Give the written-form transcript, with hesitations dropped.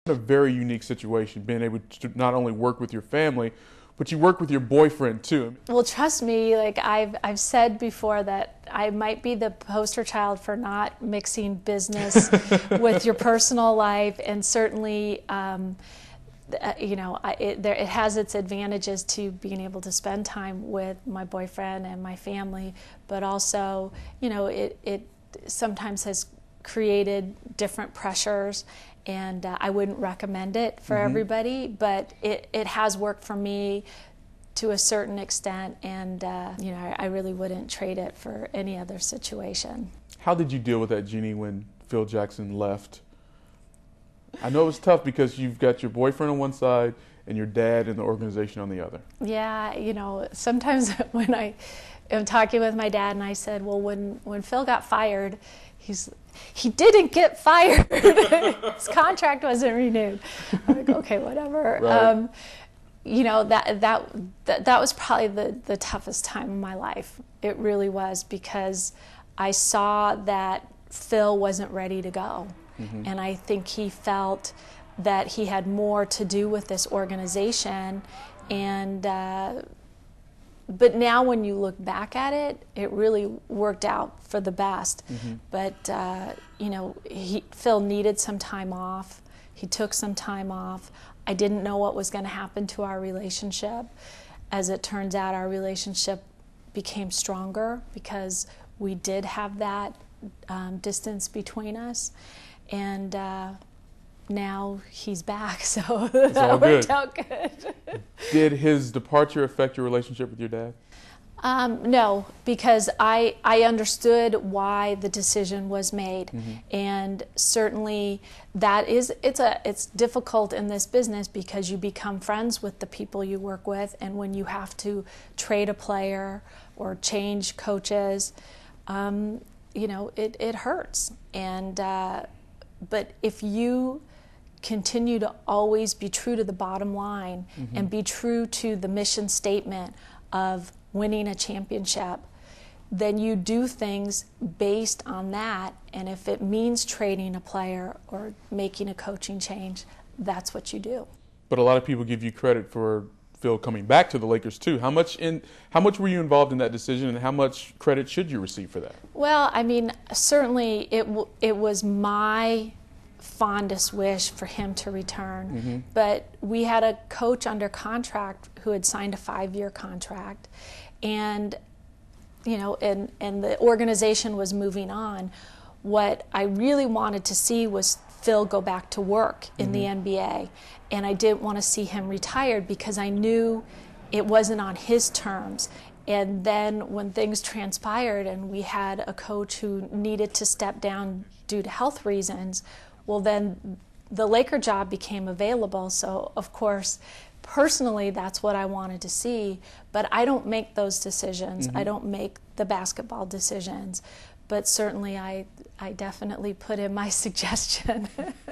A very unique situation, being able to not only work with your family, but you work with your boyfriend too. Well, trust me, like I've said before that I might be the poster child for not mixing business with your personal life, and certainly, it has its advantages to being able to spend time with my boyfriend and my family, but also, it sometimes has created different pressures, and I wouldn't recommend it for everybody, but it has worked for me to a certain extent, and I really wouldn't trade it for any other situation. How did you deal with that, Jeanie, when Phil Jackson left? I know it was tough because you've got your boyfriend on one side and your dad and the organization on the other. Yeah, sometimes when I am talking with my dad and I said, well, when Phil got fired, he didn't get fired. His contract wasn't renewed. I'm like, okay, whatever. Right. That was probably the toughest time of my life. It really was, because I saw that Phil wasn't ready to go. And I think he felt that he had more to do with this organization, and but now when you look back at it, it really worked out for the best. But Phil needed some time off. He took some time off. I didn't know what was going to happen to our relationship. As it turns out, our relationship became stronger because we did have that distance between us. And now he's back, so that worked out good. Did his departure affect your relationship with your dad? No, because I understood why the decision was made, and certainly it's difficult in this business because you become friends with the people you work with, and when you have to trade a player or change coaches, it hurts. And but if you continue to always be true to the bottom line and be true to the mission statement of winning a championship, then you do things based on that. And if it means trading a player or making a coaching change, that's what you do. But a lot of people give you credit for Phil coming back to the Lakers too. How much were you involved in that decision, and how much credit should you receive for that? Well, I mean, certainly it was my fondest wish for him to return, but we had a coach under contract who had signed a 5-year contract, and and the organization was moving on. What I really wanted to see was Phil go back to work in the NBA, and I didn't want to see him retired because I knew it wasn't on his terms. And then when things transpired and we had a coach who needed to step down due to health reasons, well, then the Laker job became available. So, of course, personally, that's what I wanted to see. But I don't make those decisions. I don't make the basketball decisions. But certainly, I definitely put in my suggestion.